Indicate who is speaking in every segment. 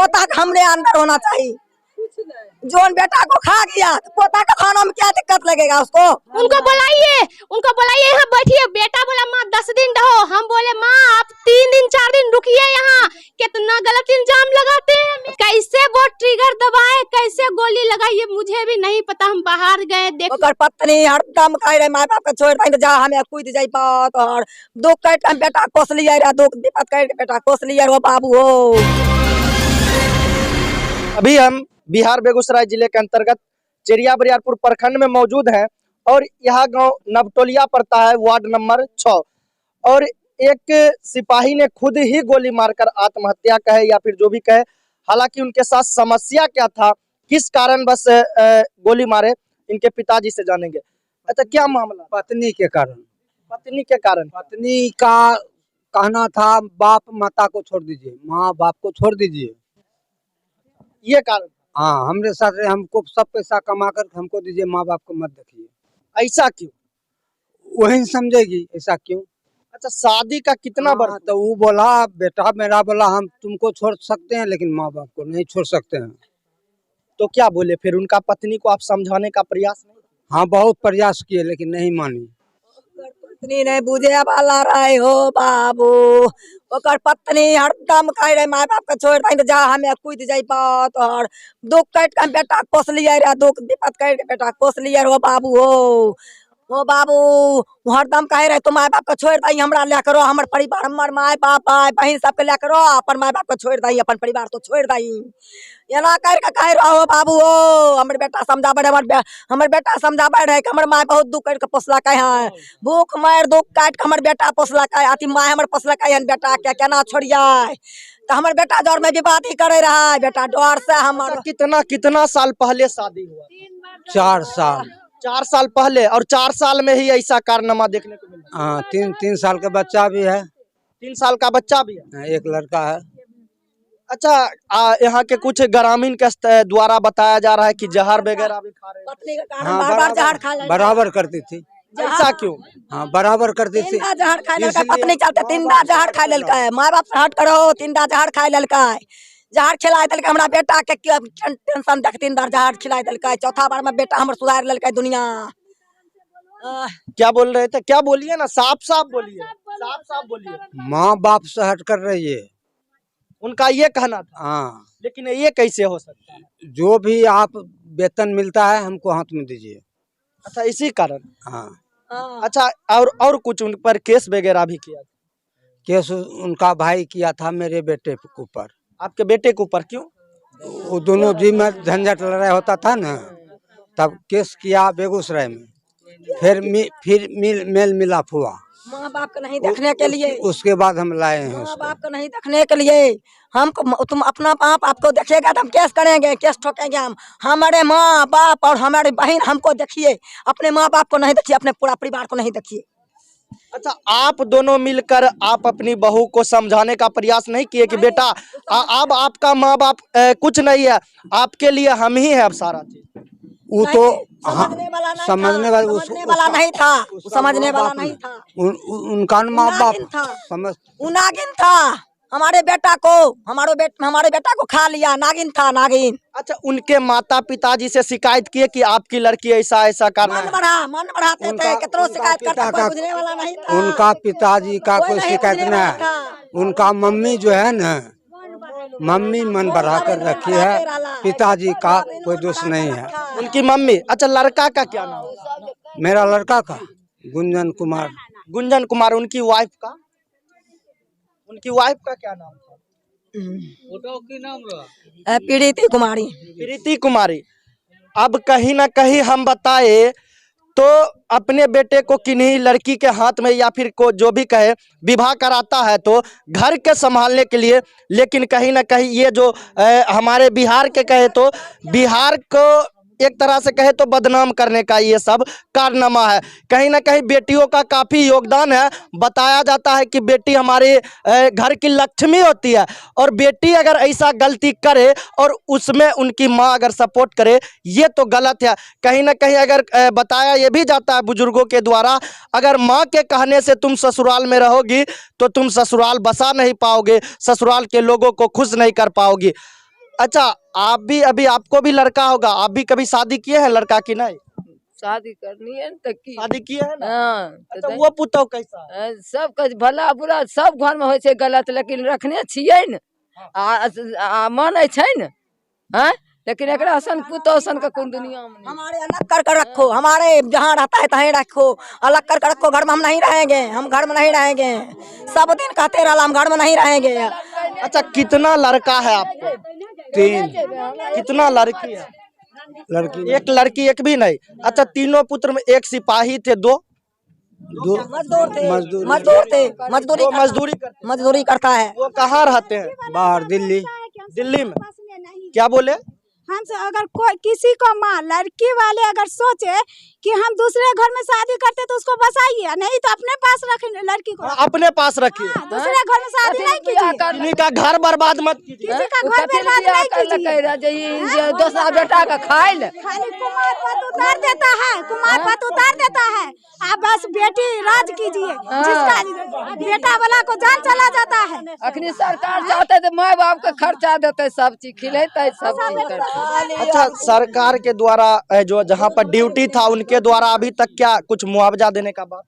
Speaker 1: पोता का हमने अंदर होना चाहिए। जोन बेटा को खा गया तो पोता का खाना में क्या दिक्कत लगेगा उसको?
Speaker 2: उनको बुलाइए यहाँ बैठिए। बेटा बोला माँ 10 दिन रहो, हम बोले माँ आप 3 दिन 4 दिन रुकिए यहाँ। कितना गलत इल्जाम लगाते हैं। कैसे वो ट्रिगर दबाए, कैसे गोली लगाई ये मुझे भी नहीं पता। हम बाहर गए देख
Speaker 1: पत्नी हरदम कह रहे माँ बाप का छोड़ दे जा हमें कूद जाई बात और दुख कट बेटा कोस लिया रे, दुख विपत कट बेटा कोस लिया रो बाबू हो।
Speaker 3: अभी हम बिहार बेगूसराय जिले के अंतर्गत चेरिया बरियारपुर प्रखंड में मौजूद हैं और यह गांव नवटोलिया पड़ता है, वार्ड नंबर 6। और एक सिपाही ने खुद ही गोली मारकर आत्महत्या कहे या फिर जो भी कहे, हालांकि उनके साथ समस्या क्या था, किस कारण बस गोली मारे, इनके पिताजी से जानेंगे। अच्छा क्या मामला?
Speaker 4: पत्नी के कारण।
Speaker 3: पत्नी के कारण?
Speaker 4: पत्नी का कहना था बाप माता को छोड़ दीजिए, माँ बाप को छोड़ दीजिए,
Speaker 3: ये कारण?
Speaker 4: हाँ, हमरे साथ हमको सब पैसा कमा कर हमको दीजिए, माँ बाप को मत देखिए।
Speaker 3: ऐसा क्यों?
Speaker 4: वही समझेगी ऐसा क्यों।
Speaker 3: अच्छा शादी का कितना वर्ष?
Speaker 4: तो वो बोला बेटा मेरा बोला हम तुमको छोड़ सकते हैं लेकिन माँ बाप को नहीं छोड़ सकते हैं।
Speaker 3: तो क्या बोले फिर? उनका पत्नी को आप समझाने का प्रयास नहीं?
Speaker 4: हाँ बहुत प्रयास किए लेकिन नहीं मानी।
Speaker 1: पत्नी नहीं बुझे वाला रहे हो बाबू, ओकर पत्नी हरदम कह रहे माँ बाप का छोड़ दे जा हमें कूद जाई बात और दुख कट बेटा कोस लिया रे, दुख विपत कट बेटा कोस लिया रो बाबू हो बाबू। हरदम कह रहे तुम माँ बाप को छोड़ दई हमरा ले करो, हमर परिवार हमर माँ बाप भाई बहन सबके ले करो, अपन माँ बाप को छोड़ दई, अपन परिवार तो छोड़ दई। एना करके कह रहो बाबू हो। हमर बेटा समझाबे हमर बेटा समझाबे रहे कि हमर माँ बहुत दुख कट के पोसला कहे हैं, भूख मार दुख काट के हमर बेटा पोसला कहे, अति माँ हमर पोसला कहे बेटा के केना छोड़िए। तो हमर बेटा डर में विवाद ही करे रहा है, बेटा डर से हमर।
Speaker 3: कितना साल पहले शादी हुआ?
Speaker 4: 4 साल।
Speaker 3: 4 साल पहले, और 4 साल में ही ऐसा कारनामा देखने को मिला?
Speaker 4: हाँ 3 साल का बच्चा भी है।
Speaker 3: 3 साल का बच्चा भी है?
Speaker 4: एक लड़का है।
Speaker 3: अच्छा यहाँ के कुछ ग्रामीण के द्वारा बताया जा रहा है कि जहर वगैरह भी खा रहे हैं।
Speaker 1: पत्नी के कारण बार-बार जहर खा ले।
Speaker 4: बराबर करती थी।
Speaker 3: ऐसा क्यों?
Speaker 4: हाँ बराबर करती थी।
Speaker 1: 3 जहर खा ले पत्नी चलते, 3 जहर खा ले, माँ बाप से हट करो, 3 जहर खा ले, जहर खिला दिलक हमरा बेटा के टेंशन देख, 3 बार जहर खिला दिलक, चौथा बार में बेटा हमर सुधार लेलक दुनिया।
Speaker 3: क्या बोल रहे थे? क्या बोलिए ना, साफ साफ बोलिए, साफ साफ बोलिए।
Speaker 4: माँ बाप से हट कर रही है,
Speaker 3: उनका ये कहना था।
Speaker 4: हाँ
Speaker 3: लेकिन ये कैसे हो सकता है?
Speaker 4: जो भी आप वेतन मिलता है हमको हाथ में दीजिए।
Speaker 3: अच्छा इसी कारण?
Speaker 4: हाँ।
Speaker 3: अच्छा और कुछ उन पर केस वगैरह भी किया?
Speaker 4: केस उनका भाई किया था मेरे बेटे के ऊपर।
Speaker 3: आपके बेटे के ऊपर क्यों?
Speaker 4: वो दोनों जी में झंझट लड़ाई होता था ना, तब केस किया बेगूसराय में। फिर मेल मिलाप हुआ
Speaker 1: माँ बाप को नहीं देखने के लिए।
Speaker 4: उसके बाद हम लाए हैं
Speaker 1: माँ बाप को नहीं देखने के लिए। हमको तुम अपना बाप आपको देखेगा तो हम केस करेंगे, केस ठोकेंगे हम। हमारे माँ बाप और हमारे बहन हमको देखिए, अपने माँ बाप को नहीं देखिए, अपने पूरा परिवार को नहीं देखिए।
Speaker 3: अच्छा आप दोनों मिलकर आप अपनी बहू को समझाने का प्रयास नहीं किए कि बेटा अब आपका माँ बाप कुछ नहीं है, आपके लिए हम ही है अब सारा चीज?
Speaker 4: वो तो
Speaker 1: समझने वाला नहीं था, समझने वाला नहीं था।
Speaker 4: उनका माँ बाप समझ
Speaker 1: नागिन था। हमारे बेटा को खा लिया, नागिन था, नागिन।
Speaker 3: अच्छा उनके माता पिताजी से शिकायत किए कि आपकी लड़की ऐसा ऐसा कर रहा है?
Speaker 1: मन बढ़ाते थे, कितनों शिकायत करता, कोई बुझने वाला नहीं था।
Speaker 4: उनका पिताजी का कोई शिकायत नहीं। उनका मम्मी जो है ना, मम्मी मन बढ़ा कर रखी है, पिताजी का कोई दोष नहीं है।
Speaker 3: उनकी मम्मी? अच्छा लड़का का क्या नाम?
Speaker 4: मेरा लड़का का गुंजन कुमार।
Speaker 3: गुंजन कुमार। उनकी वाइफ का? उनकी वाइफ का क्या नाम था?
Speaker 1: प्रीति कुमारी।
Speaker 3: प्रीति कुमारी। अब कहीं ना कहीं हम बताए तो अपने बेटे को किन्हीं लड़की के हाथ में या फिर को जो भी कहे विवाह कराता है तो घर के संभालने के लिए, लेकिन कहीं ना कहीं ये जो हमारे बिहार के कहे तो बिहार को एक तरह से कहे तो बदनाम करने का ये सब कारनामा है। कहीं ना कहीं बेटियों का काफ़ी योगदान है। बताया जाता है कि बेटी हमारे घर की लक्ष्मी होती है, और बेटी अगर ऐसा गलती करे और उसमें उनकी माँ अगर सपोर्ट करे, ये तो गलत है। कहीं ना कहीं अगर बताया ये भी जाता है बुजुर्गों के द्वारा, अगर माँ के कहने से तुम ससुराल में रहोगी तो तुम ससुराल बसा नहीं पाओगे, ससुराल के लोगों को खुश नहीं कर पाओगी। अच्छा, आप भी अभी आपको भी लड़का होगा, आप भी कभी शादी किए हैं लड़का की नहीं?
Speaker 5: शादी करनी है न की
Speaker 3: शादी किए हैं ना?
Speaker 5: हाँ
Speaker 3: अच्छा, वो पुतौ कैसा है?
Speaker 5: सब कुछ भला बुरा सब घर में होइ छै गलत, लेकिन रखने छियै न आ मानै छै न, हैं लेकिन एकरा सन पुतौ सन का कोन दुनिया में नहीं।
Speaker 1: हमारे अलग कर रखो, हमारे जहाँ रहता है तहीं रखो, अलग कर रखो। घर में हम नहीं रहेंगे, हम घर में नहीं रहेंगे। सब दिन कहते रहा हम घर में नहीं रहेंगे।
Speaker 3: अच्छा, कितना लड़का है आपको?
Speaker 4: 3
Speaker 3: कितना लड़की है?
Speaker 4: लड़की
Speaker 3: एक लड़की एक भी नहीं। अच्छा, तीनों पुत्र में एक सिपाही थे, 2
Speaker 1: मजदूर थे,
Speaker 4: मजदूर
Speaker 1: मजदूरी करता है।
Speaker 3: वो कहाँ रहते हैं?
Speaker 4: बाहर दिल्ली।
Speaker 3: दिल्ली में। क्या बोले?
Speaker 6: हमसे अगर कोई किसी को माँ लड़की वाले अगर सोचे कि हम दूसरे घर में शादी करते तो उसको बसाइए, नहीं तो अपने पास रखें लड़की को।
Speaker 3: अपने पास रखिए।
Speaker 6: दूसरे घर में शादी नहीं कीजिए,
Speaker 3: किसी का घर बर्बाद मत कीजिए।
Speaker 6: किसी का घर बर्बाद नहीं कीजिए।
Speaker 5: दूसरा बेटा का खाए ले
Speaker 6: खाली कुमार पत उतार देता है, कुमार पत उतार देता है। आप बस बेटी राज कीजिए, जिसका बेटा वाला को जान चला जाता है।
Speaker 5: अखनी सरकार चाहते तो माँ बाप का खर्चा देते, सब चीज खिलेते, सब चीज करते।
Speaker 3: अच्छा, सरकार के द्वारा जो जहाँ पर ड्यूटी था उनके द्वारा अभी तक क्या कुछ मुआवजा देने का बात?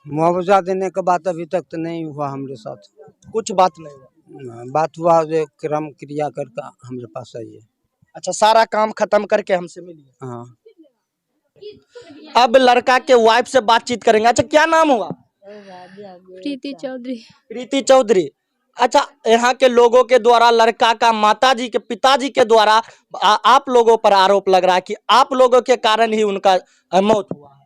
Speaker 4: मुआवजा देने का बात अभी तक तो नहीं हुआ हमारे साथ।
Speaker 3: कुछ बात नहीं हुआ।
Speaker 4: बात हुआ जो क्रम क्रिया करके हमारे पास आई है।
Speaker 3: अच्छा, सारा काम खत्म करके हमसे मिलिए।
Speaker 4: हाँ,
Speaker 3: अब लड़का के वाइफ से बातचीत करेंगे। अच्छा, क्या नाम हुआ?
Speaker 2: प्रीति चौधरी।
Speaker 3: प्रीति चौधरी। अच्छा, यहाँ के लोगों के द्वारा लड़का का माताजी के पिताजी के द्वारा आप लोगों पर आरोप लग रहा है कि आप लोगों के कारण ही उनका मौत हुआ है।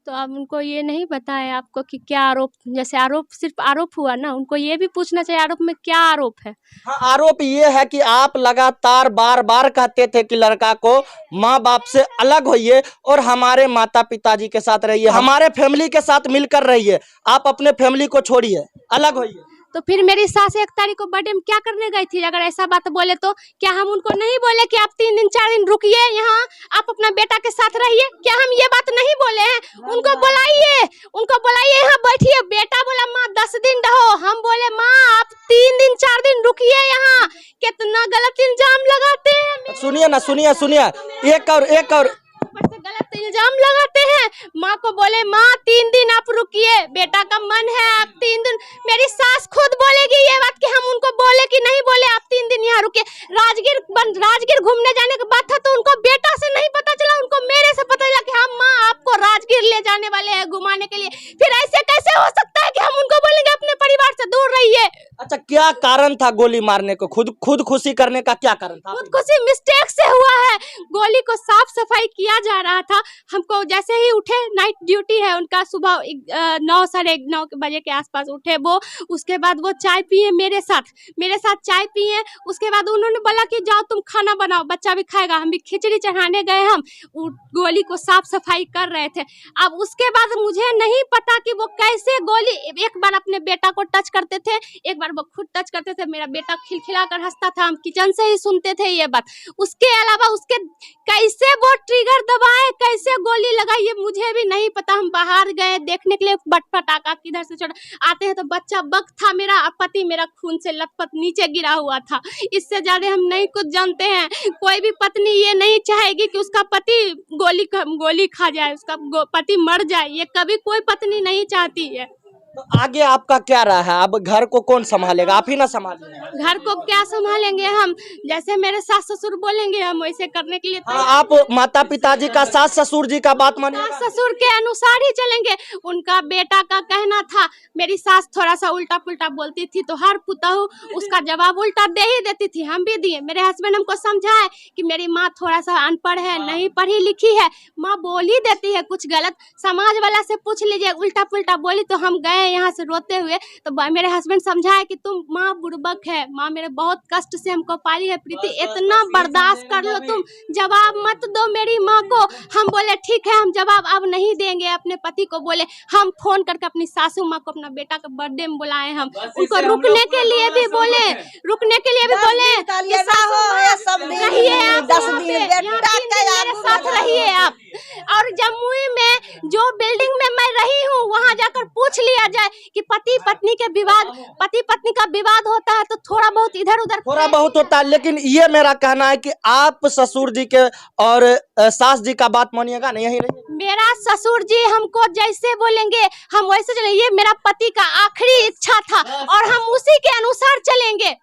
Speaker 2: तो अब उनको ये नहीं पता है आपको कि क्या आरोप, जैसे आरोप सिर्फ आरोप हुआ ना, उनको ये भी पूछना चाहिए आरोप में क्या आरोप है।
Speaker 3: हाँ, आरोप ये है कि आप लगातार बार बार कहते थे कि लड़का को माँ बाप से अलग होइए और हमारे माता पिताजी के साथ रहिए, हमारे फैमिली के साथ मिलकर रहिए, आप अपने फैमिली को छोड़िए, अलग होइए।
Speaker 2: तो फिर मेरी सास 1 तारीख को बर्थडे में क्या करने गई थी? अगर ऐसा बात बोले तो क्या हम उनको नहीं बोले कि आप 3 दिन 4 दिन रुकिए यहाँ, आप अपना बेटा के साथ रहिए? क्या हम ये बात नहीं बोले हैं? उनको बुलाइए यहाँ बैठिए। बेटा बोला माँ 10 दिन रहो, हम बोले माँ आप 3 दिन 4 दिन रुकिए यहाँ। कितना गलत इल्जाम लगाते हैं।
Speaker 3: सुनिए ना, सुनिए एक और
Speaker 2: ऊपर से गलत इल्जाम लगाते हैं। माँ को बोले माँ 3 दिन आप रुकिए, बेटा का मन है, आप 3 दिन। मेरी सास खुद बोलेगी ये बात कि हम उनको बोले कि नहीं बोले आप 3 दिन यहाँ रुके। राजगीर घूमने जाने की बात था तो उनको बेटा से नहीं पता चला, उनको मेरे से पता चला कि हम माँ आपको राजगीर ले जाने वाले हैं घुमाने के लिए। फिर ऐसे कैसे हो सकता है कि हम उनको बोलेंगे अपने परिवार से दूर रहिए?
Speaker 3: अच्छा, क्या कारण था गोली मारने को? खुद खुशी करने का क्या कारण था?
Speaker 2: खुद खुशी मिस्टेक से हुआ है। गोली को साफ सफाई किया जा रहा था। हमको जैसे ही उठे, नाइट ड्यूटी है उनका, सुबह 9 साढ़े 9 बजे के आसपास उठे वो। उसके बाद वो चाय पिए मेरे साथ चाय पिए। उसके बाद उन्होंने बोला कि जाओ तुम खाना बनाओ, बच्चा भी खाएगा। हम भी खिचड़ी चढ़ाने गए, हम गोली को साफ सफाई कर रहे थे। अब उसके बाद मुझे नहीं पता कि वो कैसे गोली, एक बार अपने बेटा को टच करते थे, एक बार वो खुद टच करते थे। मेरा बेटा खिलखिला कर हंसता था, हम किचन से ही सुनते थे ये बात। उसके अलावा उसके कैसे वो ट्रिगर दबाए, कैसे गोली लगाई, ये मुझे भी नहीं पता। हम बाहर गए देखने के लिए, बट पटाखा किधर से छोड़ा आते हैं तो बच्चा बग था मेरा, पति मेरा खून से लथपथ नीचे गिरा हुआ था। इससे ज्यादा हम नहीं कुछ जानते हैं। कोई भी पत्नी ये नहीं चाहेगी कि उसका पति गोली खा जाए, उसका पति मर जाए, ये कभी कोई पत्नी नहीं चाहती है।
Speaker 3: तो आगे आपका क्या रहा है? अब घर को कौन संभालेगा? आप ही ना संभालेंगे?
Speaker 2: घर को क्या संभालेंगे हम? जैसे मेरे सास ससुर बोलेंगे हम वैसे करने के लिए।
Speaker 3: हाँ, आप माता पिताजी का, सास ससुर जी का बात मानिए।
Speaker 2: सास ससुर के अनुसार ही चलेंगे। उनका बेटा का कहना था, मेरी सास थोड़ा सा उल्टा पुल्टा बोलती थी तो हर पुतहू उसका जवाब उल्टा दे ही देती थी, हम भी दिए। मेरे हस्बैंड हमको समझाए कि मेरी माँ थोड़ा सा अनपढ़ है, नहीं पढ़ी लिखी है, माँ बोल ही देती है कुछ गलत, समाज वाला से पूछ लीजिए, उल्टा पुल्टा बोली। तो हम गए यहाँ से रोते हुए, तो मेरे हस्बैंड समझाए कि तुम माँ बुड़बक है, माँ मेरे बहुत कष्ट से हमको पाली है, प्रीति इतना बर्दाश्त कर लो, तुम जवाब मत दो मेरी माँ को। हम बोले ठीक है, हम जवाब अब नहीं देंगे। अपने पति को बोले, हम फोन करके अपनी सासू माँ को अपना बेटा के बर्थडे में बुलाए, हम उनको रुकने के लिए भी बोले, रहिए आप,
Speaker 1: 10 दिन
Speaker 2: मेरे साथ रहिए आप। और जमुई में जो बिल्डिंग में मैं रही हूँ वहाँ जाकर पूछ लिया जाए कि पति पत्नी का विवाद होता है तो थोड़ा बहुत इधर उधर
Speaker 3: थोड़ा बहुत होता है, लेकिन ये मेरा कहना है कि आप ससुर जी के और सास जी का बात मानिएगा नहीं, यही नहीं।
Speaker 2: मेरा ससुर जी हमको जैसे बोलेंगे हम वैसे चलेंगे। ये मेरा पति का आखिरी इच्छा था और हम उसी के अनुसार चलेंगे।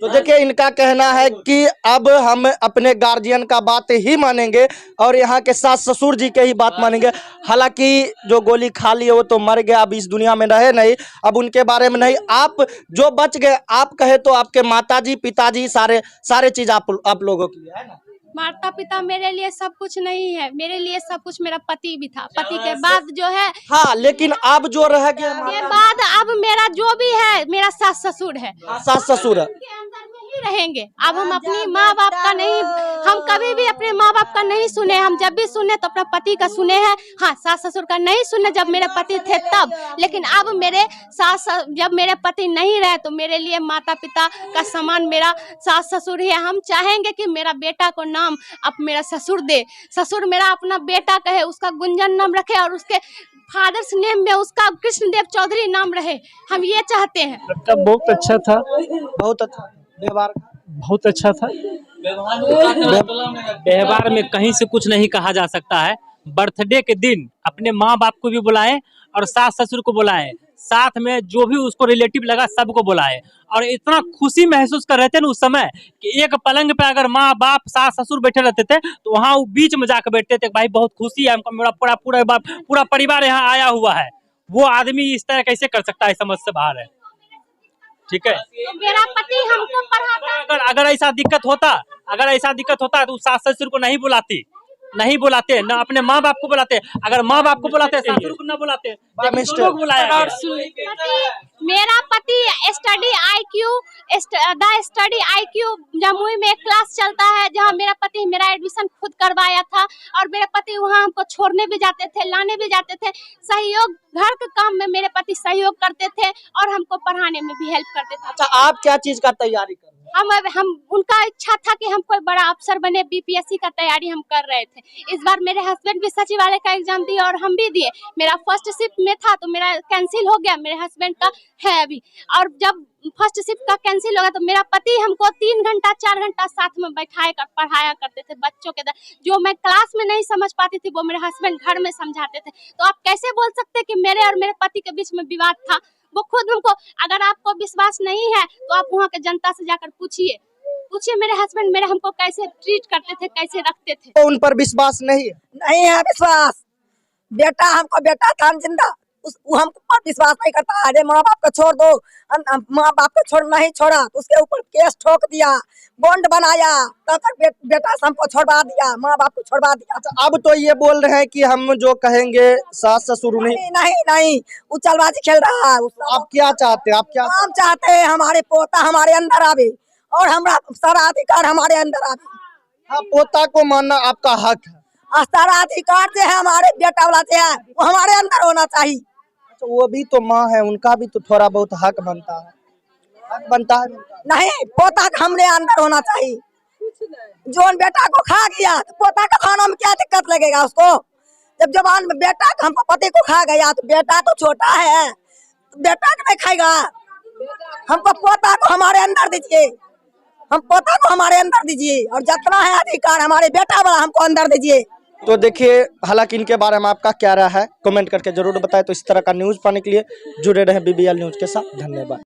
Speaker 3: तो देखिए, इनका कहना है कि अब हम अपने गार्जियन का बात ही मानेंगे और यहाँ के सास ससुर जी के ही बात मानेंगे। हालांकि जो गोली खा लिए वो तो मर गया, अब इस दुनिया में रहे नहीं, अब उनके बारे में नहीं। आप जो बच गए, आप कहे तो आपके माताजी पिताजी सारे चीज आप लोगों के लिए है ना।
Speaker 2: माता पिता मेरे लिए सब कुछ नहीं है, मेरे लिए सब कुछ मेरा पति भी था। पति के बाद जो है,
Speaker 3: हाँ, लेकिन अब जो रह गया
Speaker 2: के बाद अब मेरा जो भी है मेरा सास ससुर है।
Speaker 3: सास ससुर है,
Speaker 2: के अंदर में ही रहेंगे। अब हम अपनी माँ बाप का नहीं, हम कभी भी अपने माँ बाप का नहीं सुने। हम जब भी सुने तो अपना पति का सुने हैं। हाँ, सास ससुर का नहीं सुने जब मेरे पति थे तब। लेकिन अब मेरे जब मेरे पति नहीं रहे तो मेरे लिए माता पिता का समान मेरा सास ससुर है। हम चाहेंगे कि मेरा बेटा को नाम अब मेरा ससुर दे। ससुर मेरा अपना बेटा कहे, उसका गुंजन नाम रखे और उसके फादर्स नेम में उसका कृष्णदेव चौधरी नाम रहे। हम ये चाहते हैं।
Speaker 7: बहुत अच्छा था,
Speaker 3: बहुत अच्छा व्यवहार,
Speaker 7: बहुत अच्छा था।
Speaker 8: व्यवहार में कहीं से कुछ नहीं कहा जा सकता है। बर्थडे के दिन अपने माँ बाप को भी बुलाए और सास ससुर को बुलाए, साथ में जो भी उसको रिलेटिव लगा सबको बुलाए। और इतना खुशी महसूस कर रहे थे ना उस समय कि एक पलंग पे अगर माँ बाप सास ससुर बैठे रहते थे तो वहाँ वो बीच में जाकर बैठते थे। भाई बहुत खुशी है हमको, मेरा पूरा परिवार यहाँ आया हुआ है। वो आदमी इस तरह कैसे कर सकता है, समझ से बाहर है। ठीक है,
Speaker 2: तो मेरा पति हमको पढ़ाता।
Speaker 8: अगर ऐसा दिक्कत होता तो सास ससुर को नहीं बुलाते, न अपने माँ बाप को बुलाते। अगर माँ बाप को बुलाते ससुर को न बुलाते, बुलाया।
Speaker 2: मेरा पति स्टडी IQ जमुई में एक क्लास चलता है जहाँ मेरा पति मेरा एडमिशन खुद करवाया था। और मेरे पति वहाँ हमको छोड़ने भी जाते थे, लाने भी जाते थे। सहयोग, घर के काम में मेरे पति सहयोग करते थे और हमको पढ़ाने में भी हेल्प करते थे।
Speaker 3: अच्छा, आप क्या चीज का तैयारी कर रहे हैं?
Speaker 2: हम उनका इच्छा था कि हम कोई बड़ा अफसर बने, BPSC का तैयारी हम कर रहे थे। इस बार मेरे हस्बैंड भी सचिवालय का एग्जाम दिए और हम भी दिए। मेरा फर्स्ट शिफ्ट में था तो मेरा कैंसिल हो गया, मेरे हस्बैंड का है अभी। और जब फर्स्ट शिफ्ट का कैंसिल हो गया तो मेरा पति हमको 3 घंटा 4 घंटा साथ में बैठाया कर पढ़ाया करते थे बच्चों के। जो मैं क्लास में नहीं समझ पाती थी वो मेरे हस्बैंड घर में समझाते थे। तो आप कैसे बोल सकते कि मेरे और मेरे पति के बीच में विवाद था? वो खुद हमको, अगर आपको विश्वास नहीं है तो आप वहाँ के जनता से जाकर पूछिए मेरे हस्बैंड मेरे हमको कैसे ट्रीट करते थे, कैसे रखते थे।
Speaker 3: तो उन पर विश्वास नहीं है
Speaker 1: विश्वास। बेटा हमको बेटा था जिंदा, वो हम पर विश्वास नहीं करता। अरे माँ बाप को छोड़ दो, माँ बाप को छोड़ नहीं छोड़ा तो उसके ऊपर केस ठोक दिया, बॉन्ड बनाया, तब तक बेटा हमको छोड़वा दिया, माँ बाप को छोड़वा दिया।
Speaker 3: अब तो ये बोल रहे हैं कि हम जो कहेंगे सास ससुर
Speaker 1: नहीं, वो चलबाजी खेल रहा है।
Speaker 3: आप क्या चाहते हैं?
Speaker 1: हम चाहते हैं हमारे पोता हमारे अंदर आवे और हमरा सारा अधिकार हमारे अंदर आवे।
Speaker 3: हाँ, पोता को मानना आपका हक है।
Speaker 1: सारा अधिकार जो है हमारे बेटा वाला जो है वो हमारे अंदर होना चाहिए।
Speaker 3: तो वो भी तो माँ है, उनका भी तो थोड़ा बहुत हक बनता है।
Speaker 1: नहीं, पोता का हमरे अंदर होना चाहिए। जो बेटा को खा गया तो पोता का खाना में क्या दिक्कत लगेगा उसको? जब जवान में बेटा हमको पति को खा गया तो बेटा तो छोटा है, तो बेटा को नहीं खाएगा। हमको पोता को हमारे अंदर दीजिए, हम पोता को हमारे अंदर दीजिए और जितना है अधिकार हमारे बेटा वाला हमको अंदर दीजिए।
Speaker 3: तो देखिए, हालांकि इनके बारे में आपका क्या राय है कमेंट करके जरूर बताएं। तो इस तरह का न्यूज़ पाने के लिए जुड़े रहें BBL न्यूज़ के साथ। धन्यवाद।